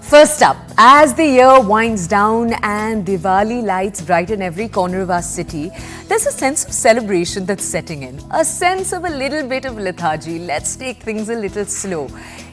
First up, as the year winds down and Diwali lights brighten every corner of our city, there's a sense of celebration that's setting in. A sense of a little bit of lethargy. Let's take things a little slow.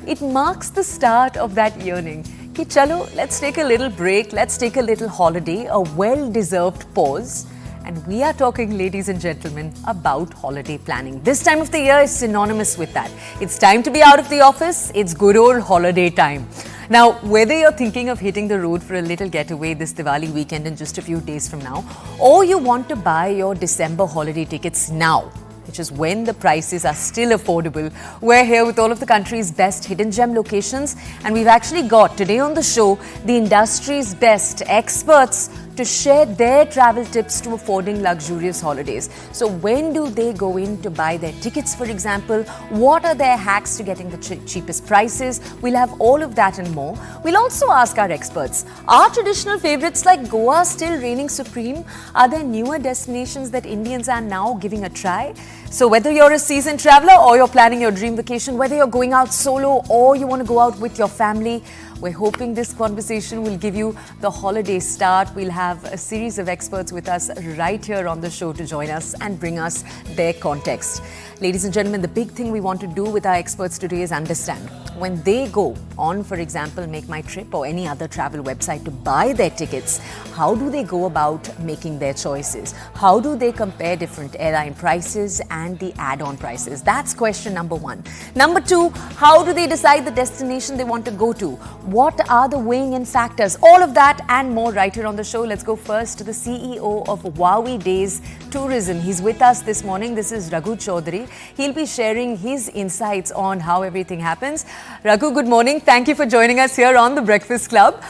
It marks the start of that yearning. Ki chalo, let's take a little break, let's take a little holiday, a well-deserved pause. And we are talking, ladies and gentlemen, about holiday planning. This time of the year is synonymous with that. It's time to be out of the office. It's good old holiday time. Now, whether you're thinking of hitting the road for a little getaway this Diwali weekend in just a few days from now, or you want to buy your December holiday tickets now, which is when the prices are still affordable, we're here with all of the country's best hidden gem locations, and we've actually got today on the show the industry's best experts to share their travel tips to affording luxurious holidays. So when do they go in to buy their tickets, for example? What are their hacks to getting the cheapest prices? We'll have all of that and more. We'll also ask our experts, are traditional favorites like Goa still reigning supreme? Are there newer destinations that Indians are now giving a try? So whether you're a seasoned traveler or you're planning your dream vacation, whether you're going out solo or you want to go out with your family, we're hoping this conversation will give you the holiday start. We'll have a series of experts with us right here on the show to join us and bring us their context. Ladies and gentlemen, the big thing we want to do with our experts today is understand when they go on, for example, Make My Trip or any other travel website to buy their tickets, how do they go about making their choices? How do they compare different airline prices and the add-on prices? That's question number one. Number two, how do they decide the destination they want to go to? What are the weighing in factors? All of that and more right here on the show. Let's go first to the CEO of Wowidays Tourism. He's with us this morning. This is Raghu Chowdhary. He'll be sharing his insights on how everything happens. Raghu, good morning. Thank you for joining us here on The Breakfast Club.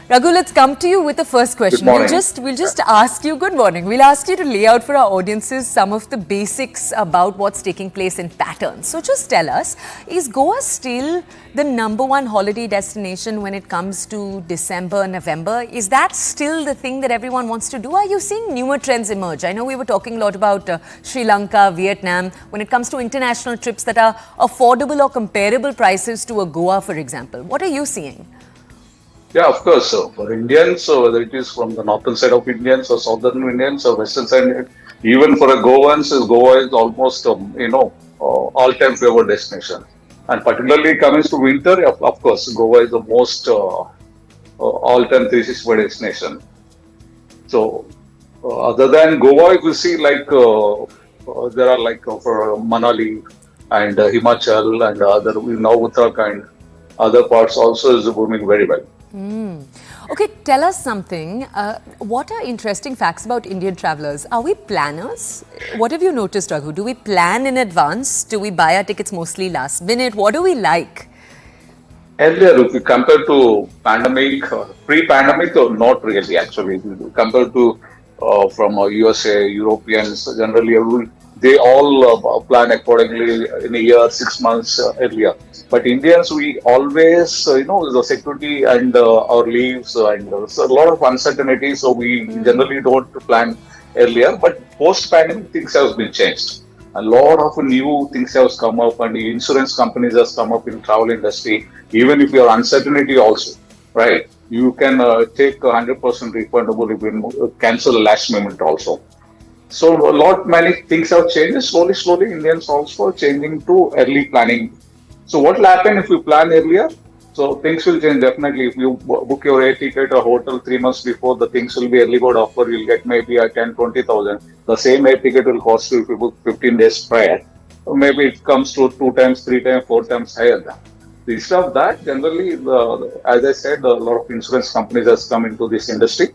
Raghu, let's come to you with the first question. We'll just ask you, good morning. We'll ask you to lay out for our audiences some of the basics about what's taking place in patterns. So just tell us, is Goa still the number one holiday destination when it comes to December, November? Is that still the thing that everyone wants to do? Are you seeing newer trends emerge? I know we were talking a lot about Sri Lanka, Vietnam, when it comes to international trips that are affordable or comparable prices to a Goa, for example. What are you seeing? Yeah, of course. So for Indians, so whether it is from the northern side of Indians or southern Indians or western side, even for a Goans, Goa is almost all-time favorite destination. And particularly coming to winter, of course, Goa is the most all-time 365 destination. So other than Goa, if you see there are for Manali and Himachal and other now Uttarakhand, other parts also is booming very well. Okay, tell us something. What are interesting facts about Indian travelers? Are we planners? What have you noticed, Raghu? Do we plan in advance? Do we buy our tickets mostly last minute? What do we like? Earlier, if you compare to pandemic, pre-pandemic, or not really actually, if you compare to from USA, Europeans, generally they all plan accordingly in a year, 6 months earlier. But Indians, we always, the security and our leaves and so a lot of uncertainty. So we generally don't plan earlier. But post-pandemic, things have been changed. A lot of new things have come up, and the insurance companies have come up in travel industry. Even if you are uncertainty also, right? You can take 100% refundable if you cancel last moment also. So many things have changed. Slowly, Indians also changing to early planning. So what will happen if you plan earlier? So things will change definitely. If you book your air ticket or hotel 3 months before, the things will be early bird offer. You'll get maybe a 10-20,000. The same air ticket will cost you if you book 15 days prior. So maybe it comes to 2 times, 3 times, 4 times higher. Instead of that, generally, as I said, a lot of insurance companies has come into this industry.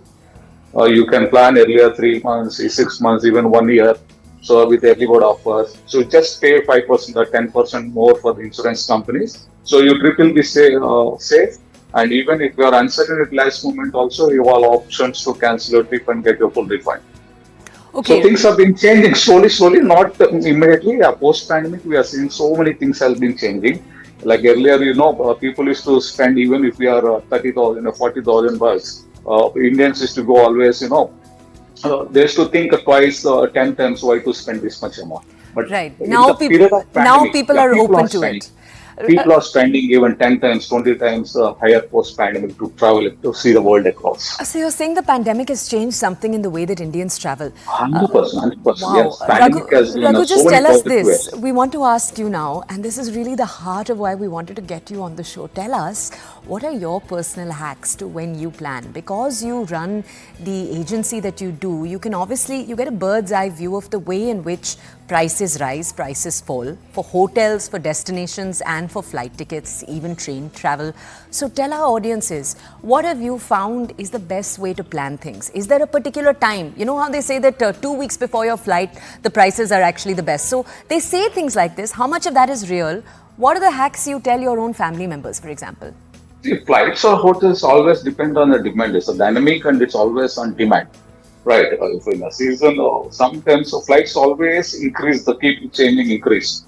You can plan earlier 3 months, 6 months, even 1 year. So with early bird offers, so just pay 5% or 10% more for the insurance companies. So your trip will be safe. And even if you are uncertain at last moment, also you have options to cancel your trip and get your full refund. Okay. So things have been changing slowly, not immediately. Post-pandemic, we are seeing so many things have been changing. Like earlier, people used to spend even if we are 30,000 or 40,000 bucks. Indians used to go always, they used to think twice, 10 times why to spend this much amount. But right now, people are open to it. People are spending even 10 times, 20 times higher post-pandemic to travel, to see the world across. So you're saying the pandemic has changed something in the way that Indians travel. 100%, 100%. Wow. Yes, pandemic has given Raghu, us so just many tell us positive this. ways. We want to ask you now, and this is really the heart of why we wanted to get you on the show. Tell us, what are your personal hacks to when you plan? Because you run the agency that you do, you can obviously, you get a bird's eye view of the way in which prices rise, prices fall, for hotels, for destinations, and for flight tickets, even train travel. So tell our audiences, what have you found is the best way to plan things? Is there a particular time? You know how they say that 2 weeks before your flight, the prices are actually the best. So they say things like this. How much of that is real? What are the hacks you tell your own family members, for example? See, flights or hotels always depend on the demand. It's a dynamic and it's always on demand. Right. If in a season, sometimes flights always increase, the keep changing increase.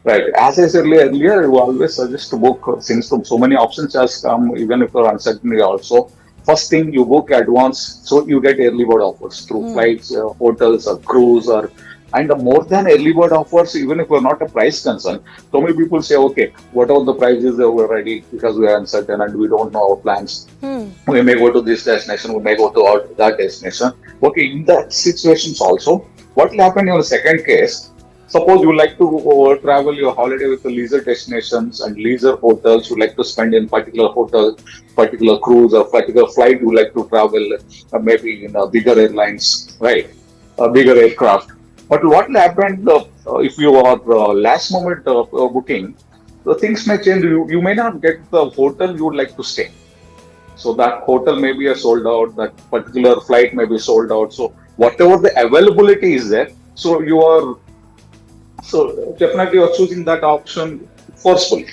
Right. As I said earlier, you always suggest to book since so many options has come, even if you're uncertainty also. First thing you book advance, so you get early bird offers through flights, hotels, or cruise, or and more than early bird offers, even if you're not a price concern. So many people say, okay, whatever the price is, we're ready because we are uncertain and we don't know our plans. We may go to this destination, we may go to that destination. Okay, in that situations also, what will happen in the second case? Suppose you like to travel your holiday with the leisure destinations and leisure hotels. You like to spend in particular hotel, particular cruise or particular flight. You like to travel maybe in bigger airlines, right? Bigger aircraft. But what will happen if you are last moment booking? The things may change. You may not get the hotel you would like to stay. So that hotel may be sold out. That particular flight may be sold out. So whatever the availability is there, so you are so definitely you're choosing that option forcefully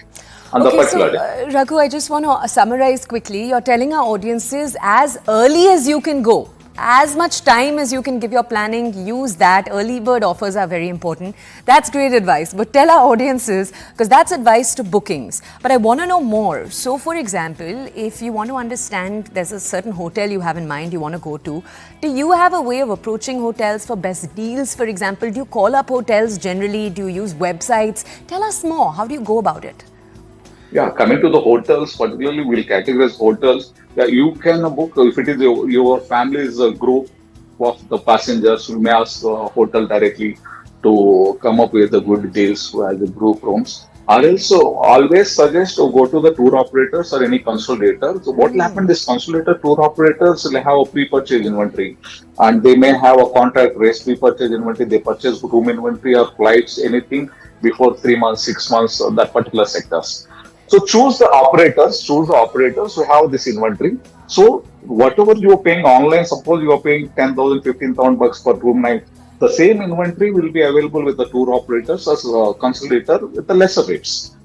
on the Okay, so particular day. Raghu, I just want to summarize quickly. You're telling our audiences as early as you can go, as much time as you can give your planning, use that. Early bird offers are very important. That's great advice. But tell our audiences, because that's advice to bookings. But I want to know more. So, for example, if you want to understand there's a certain hotel you have in mind you want to go to, do you have a way of approaching hotels for best deals, for example? Do you call up hotels generally? Do you use websites? Tell us more. How do you go about it? Yeah, coming to the hotels, particularly we'll categorize hotels. Yeah, you can book if it is your family's group of the passengers. You may ask the hotel directly to come up with the good deals as the group rooms. I also always suggest to go to the tour operators or any consolidator. So what will happen? This consolidator tour operators will have a pre-purchase inventory, and they may have a contract race pre-purchase inventory. They purchase room inventory or flights, anything before 3 months, 6 months, that particular sectors. So choose the operators who have this inventory. So whatever you are paying online, suppose you are paying 10,000, 15,000 bucks per room night, the same inventory will be available with the tour operators as a consolidator with the lesser rates.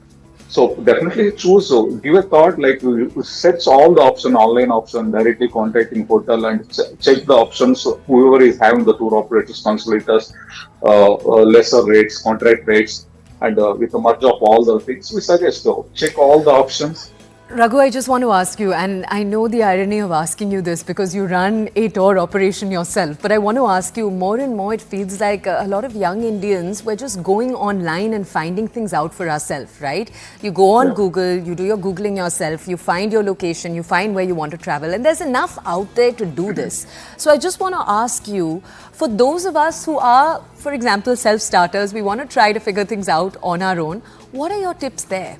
So definitely choose, give a thought, like you set all the option, online option, directly contacting hotel and check the options, whoever is having the tour operators, consolidators, lesser rates, contract rates, and with the merge of all the things, we suggest to check all the options. Raghu, I just want to ask you, and I know the irony of asking you this because you run a tour operation yourself, but I want to ask you more and more, it feels like a lot of young Indians, we're just going online and finding things out for ourselves, right? You go on Yeah. Google, you do your Googling yourself, you find your location, you find where you want to travel, and there's enough out there to do this. So I just want to ask you, for those of us who are, for example, self-starters, we want to try to figure things out on our own, what are your tips there?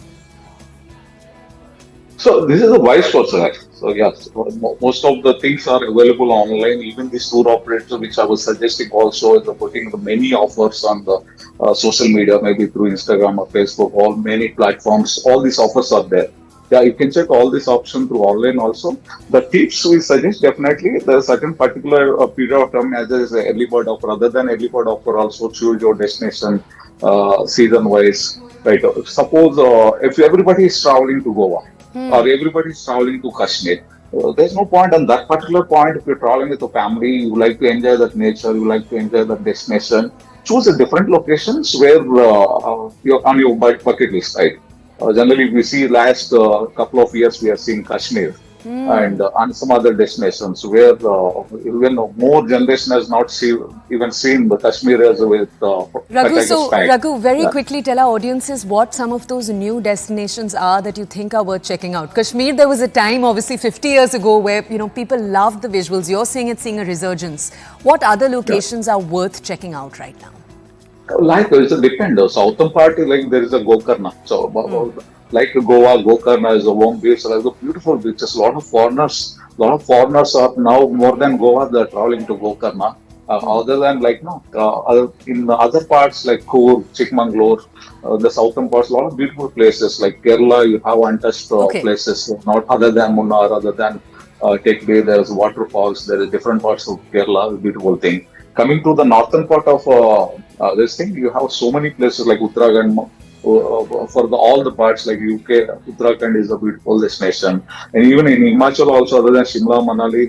So this is a vice versa, actually. So yes, most of the things are available online. Even this tour operator, which I was suggesting also, is putting the many offers on the social media, maybe through Instagram or Facebook, all many platforms. All these offers are there. Yeah, you can check all these options through online also. The tips we suggest definitely there's certain particular period of time as there is a early bird offer. Other than early bird offer, also choose your destination season wise. Right. Suppose if everybody is traveling to Goa or everybody is traveling to Kashmir. There's no point on that particular point. If you're traveling with a family, you like to enjoy that nature, you like to enjoy that destination. Choose a different locations where you're on your bucket list, right? Generally, we see last couple of years we are seeing Kashmir. and some other destinations where even more generation has not even seen the Kashmir as with Raghu, Tiger so Sky. Raghu, very Yeah. quickly tell our audiences what some of those new destinations are that you think are worth checking out. Kashmir, there was a time, obviously 50 years ago, where people loved the visuals. You're saying it's seeing a resurgence. What other Yeah. locations are worth checking out right now? Like it's a depend. The southern part is like there is a Gokarna. So like Goa, Gokarna is a warm beach. Like a beautiful beaches. Lot of foreigners are now more than Goa. They're traveling to Gokarna. Other than like no, in the other parts like Coorg, Chikmagalur, the southern parts, a lot of beautiful places like Kerala. You have untouched Okay. places, not other than Munnar, other than Take Bay. There's waterfalls. There is different parts of Kerala. Beautiful thing. Coming to the northern part of this thing, you have so many places like Uttarakhand. For all the parts like UK, Uttarakhand is a beautiful destination, and even in Himachal also, other than Shimla, Manali,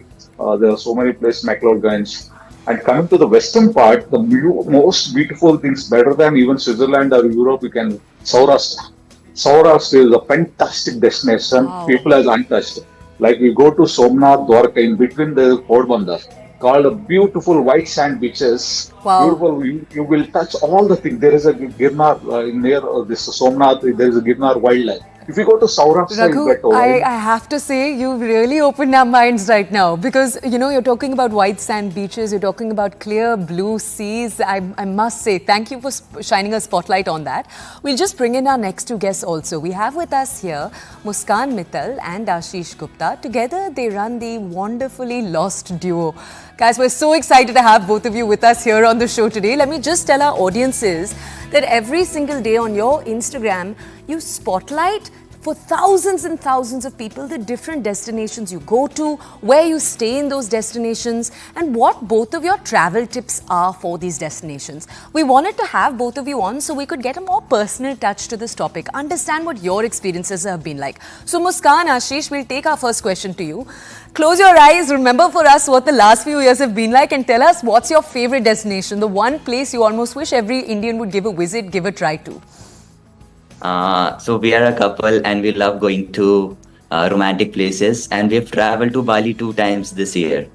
there are so many places, McLeodganj. And coming to the western part, the most beautiful things, better than even Switzerland or Europe, you can Saurashtra. Saurashtra is a fantastic destination. Wow. People as untouched. Like we go to Somnath, Dwarka, in between the Porbandar, called a beautiful white sand beaches. Wow. Beautiful. You will touch all the things. There is a Girnar near this Somnath. There is a Girnar wildlife. If you go to Saurashtra, you Raghu, get a I have to say, you've really opened our minds right now because, you're talking about white sand beaches, you're talking about clear blue seas. I must say, thank you for shining a spotlight on that. We'll just bring in our next two guests also. We have with us here Muskan Mittal and Ashish Gupta. Together, they run the Wonderfully Lost duo. Guys, we're so excited to have both of you with us here on the show today. Let me just tell our audiences that every single day on your Instagram, you spotlight for thousands and thousands of people the different destinations you go to, where you stay in those destinations, and what both of your travel tips are for these destinations. We wanted to have both of you on so we could get a more personal touch to this topic, understand what your experiences have been like. So Muskan, Ashish, we'll take our first question to you. Close your eyes, remember for us what the last few years have been like, and tell us what's your favorite destination, the one place you almost wish every Indian would give a visit, give a try to. So we are a couple and we love going to romantic places, and we've traveled to Bali 2 times this year.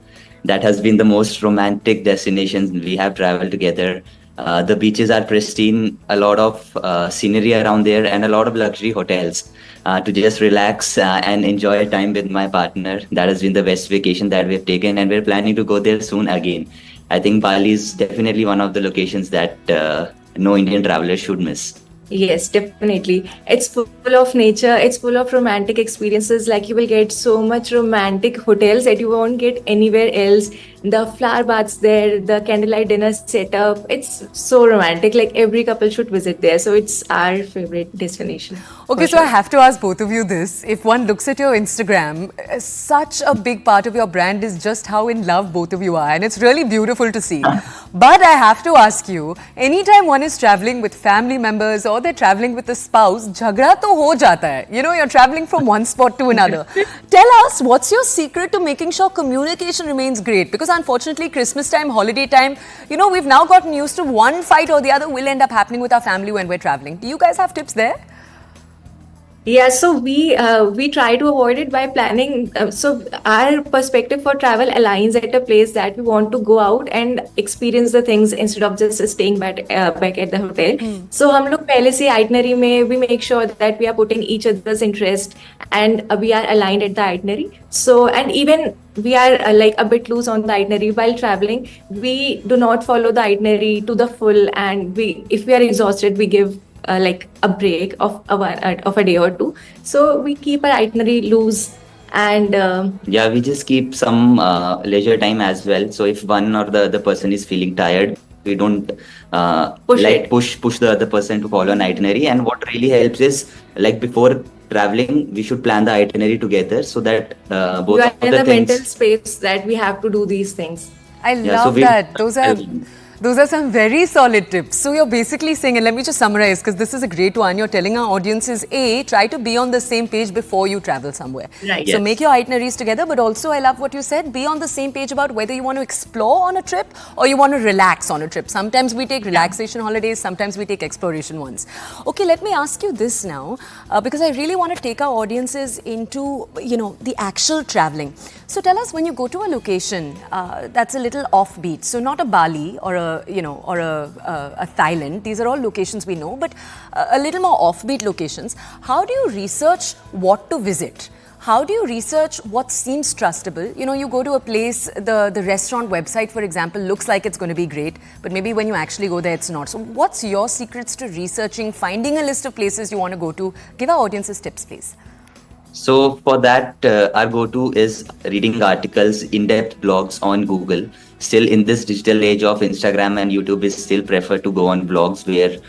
That has been the most romantic destinations we have traveled together. The beaches are pristine, a lot of scenery around there, and a lot of luxury hotels to just relax and enjoy time with my partner. That has been the best vacation that we've taken, and we're planning to go there soon again. I think Bali is definitely one of the locations that no Indian traveler should miss. Yes, definitely. It's full of nature. It's full of romantic experiences. Like you will get so much romantic hotels that you won't get anywhere else. The flower baths there, the candlelight dinner setup. It's so romantic. Like every couple should visit there. So it's our favorite destination. Okay, for so I sure. have to ask both of you this. If one looks at your Instagram, such a big part of your brand is just how in love both of you are, and it's really beautiful to see. But I have to ask you, anytime one is traveling with family members or they're traveling with a spouse, jhagda to ho jata hai. You're traveling from one spot to another. Tell us, what's your secret to making sure communication remains great? Because unfortunately, Christmas time, holiday time, we've now gotten used to one fight or the other will end up happening with our family when we're traveling. Do you guys have tips there? Yeah, so we try to avoid it by planning. So our perspective for travel aligns at a place that we want to go out and experience the things instead of just staying back at the hotel. So हम लोग पहले से itinerary में we make sure that we are putting each other's interest and we are aligned at the itinerary. So and even we are like a bit loose on the itinerary while traveling. We do not follow the itinerary to the full, and if we are exhausted, we give like a break of a day or two. So we keep our itinerary loose and Yeah, we just keep some leisure time as well. So if one or the other person is feeling tired, we don't push like it. push the other person to follow an itinerary. And what really helps is, like, before traveling, we should plan the itinerary together so that You both are of in the the mental things. space that we have to do these things. I Yeah, so love we that. Those are Those are some very solid tips. So you're basically saying, and let me just summarize because this is a great one. You're telling our audiences, A, try to be on the same page before you travel somewhere. Right. So Yes. make your itineraries together, but also I love what you said, be on the same page about whether you want to explore on a trip or you want to relax on a trip. Sometimes we take relaxation holidays, sometimes we take exploration ones. Okay, let me ask you this now, because I really want to take our audiences into, the actual traveling. So tell us, when you go to a location that's a little offbeat, so not a Bali or a Thailand, these are all locations we know, but a little more offbeat locations, how do you research what to visit? How do you research what seems trustable? You go to a place, the restaurant website, for example, looks like it's going to be great, but maybe when you actually go there, it's not. So what's your secrets to researching, finding a list of places you want to go to? Give our audiences tips, please. So for that, our go-to is reading articles, in-depth blogs on Google. Still, in this digital age of Instagram and YouTube, is still prefer to go on blogs where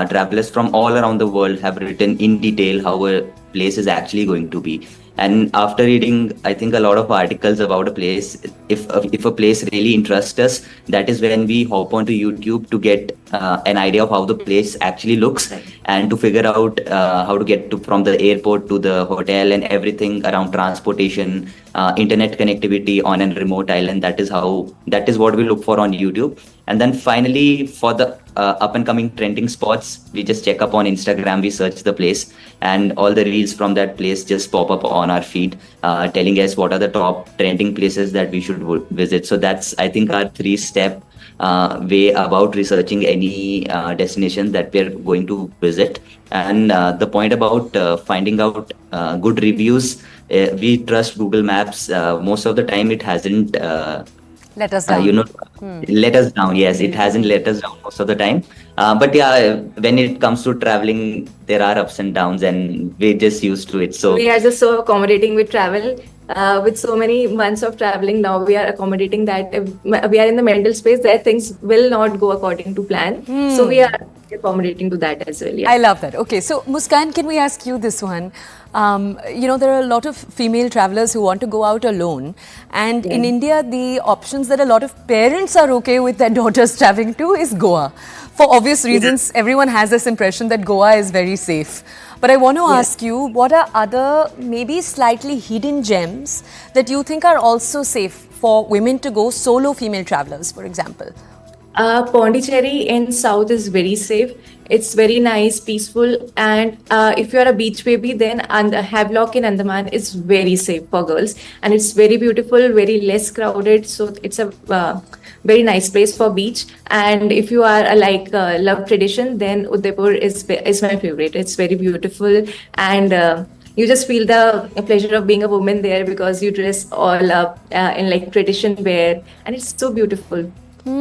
travelers from all around the world have written in detail how a place is actually going to be. And after reading, I think, a lot of articles about a place, if a place really interests us, that is when we hop onto YouTube to get an idea of how the place actually looks, and to figure out how to get from the airport to the hotel and everything around transportation, internet connectivity on a remote island. That is what we look for on YouTube. And then finally, for the up and coming trending spots, we just check up on Instagram, we search the place, and all the reels from that place just pop up on our feed, telling us what are the top trending places that we should visit. So that's, I think, our 3-step way about researching any destination that we're going to visit. And the point about finding out good reviews, we trust Google Maps. Most of the time it hasn't Let us down. let us down. Yes, it hasn't let us down most of the time. But yeah, when it comes to traveling, there are ups and downs, and we're just used to it. So We are just so accommodating with travel. With so many months of traveling now, we are accommodating that if we are in the mental space that things will not go according to plan. So we are accommodating to that as well. Yeah. I love that. Okay, so Muskan, can we ask you this one? There are a lot of female travelers who want to go out alone, and in India, the options that a lot of parents are okay with their daughters traveling to is Goa. For obvious reasons, everyone has this impression that Goa is very safe. But I want to ask you, what are other maybe slightly hidden gems that you think are also safe for women to go, solo female travelers, for example? Pondicherry in South is very safe. It's very nice, peaceful, and if you are a beach baby, then Havelock in Andaman is very safe for girls, and it's very beautiful, very less crowded. So it's a very nice place for beach. And if you are love tradition, then Udaipur is my favorite. It's very beautiful, and you just feel the pleasure of being a woman there because you dress all up in like tradition wear, and it's so beautiful.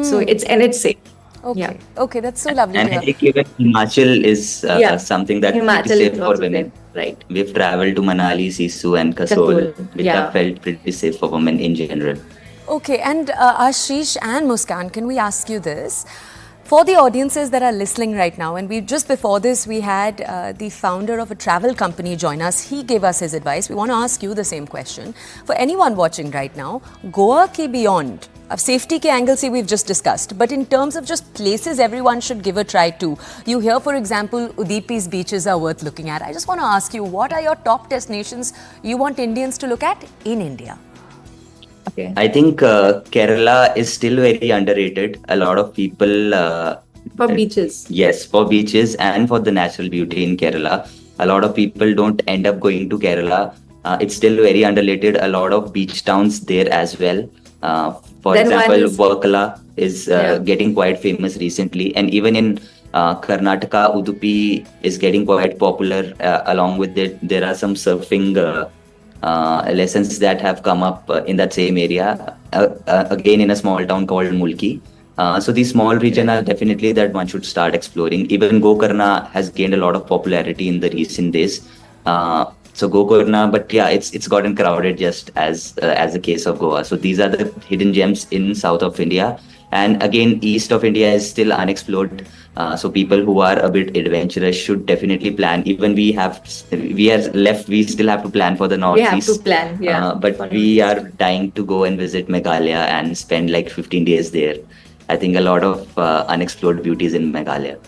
So it's safe. Okay, Yeah. okay, that's so lovely and to I hear. think even Himachal is something that Himachal is safe is for also women. there, right? We've traveled to Manali, Sisu, and Kasol, which yeah. have felt pretty safe for women in general. Okay, and Ashish and Muskan, can we ask you this? For the audiences that are listening right now, and just before this, we had the founder of a travel company join us. He gave us his advice. We want to ask you the same question. For anyone watching right now, Goa ke beyond, safety ke angle se we've just discussed, but in terms of just places everyone should give a try to. You hear, for example, Udupi's beaches are worth looking at. I just want to ask you, what are your top destinations you want Indians to look at in India? Okay. I think Kerala is still very underrated. A lot of people For beaches. yes, for beaches and for the natural beauty in Kerala. A lot of people don't end up going to Kerala. It's still very underrated. A lot of beach towns there as well. For Then one example, is- Varkala is getting quite famous recently. And even in Karnataka, Udupi is getting quite popular. Along with it, there are some surfing lessons that have come up in that same area. Again, in a small town called Mulki. So these small regions are definitely that one should start exploring. Even Gokarna has gained a lot of popularity in the recent days. So Gokarna, but yeah, it's gotten crowded just as the case of Goa. So these are the hidden gems in south of India. And again, east of India is still unexplored. So people who are a bit adventurous should definitely plan. Even we are left, we still have to plan for the We northeast. have to plan, yeah. But we are dying to go and visit Meghalaya and spend like 15 days there. I think a lot of unexplored beauties in Meghalaya.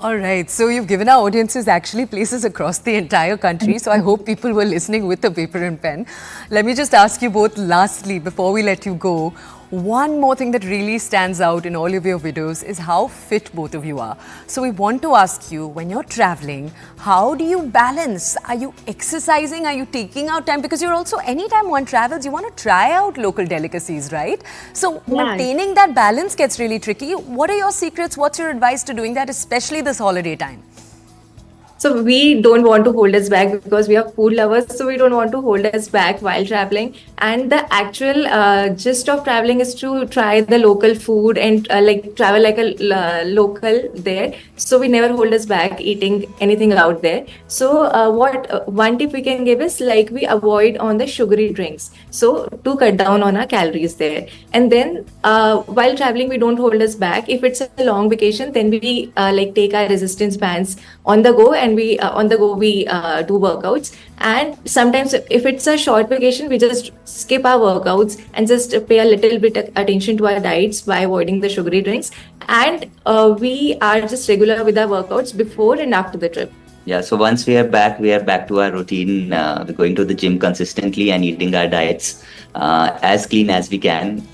All right, so you've given our audiences actually places across the entire country. So I hope people were listening with a paper and pen. Let me just ask you both lastly, before we let you go, one more thing that really stands out in all of your videos is how fit both of you are. So we want to ask you, when you're traveling, how do you balance? Are you exercising? Are you taking out time? Because you're also, anytime one travels, you want to try out local delicacies, right? So maintaining that balance gets really tricky. What are your secrets? What's your advice to doing that, especially this holiday time? So we don't want to hold us back because we are food lovers. So we don't want to hold us back while traveling. And the actual gist of traveling is to try the local food and like travel like a local there. So we never hold us back eating anything out there. So what one tip we can give is like we avoid on the sugary drinks. So to cut down on our calories there. And then while traveling, we don't hold us back. If it's a long vacation, then we like take our resistance bands on the go, and we do workouts. And sometimes if it's a short vacation, we just skip our workouts and just pay a little bit attention to our diets by avoiding the sugary drinks. And we are just regular with our workouts before and after the trip. Yeah, so once we are back to our routine. We're going to the gym consistently and eating our diets as clean as we can.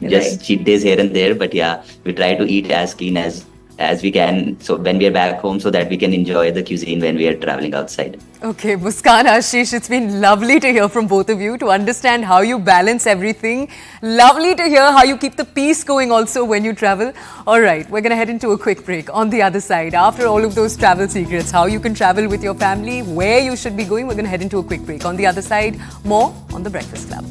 Just cheat days here and there, but yeah, we try to eat as clean as we can, so when we are back home, so that we can enjoy the cuisine when we are traveling outside. Okay, Muskan, Ashish, it's been lovely to hear from both of you, to understand how you balance everything. Lovely to hear how you keep the peace going also when you travel. All right, we're going to head into a quick break. On the other side, after all of those travel secrets, how you can travel with your family, where you should be going, we're going to head into a quick break. On the other side, more on The Breakfast Club.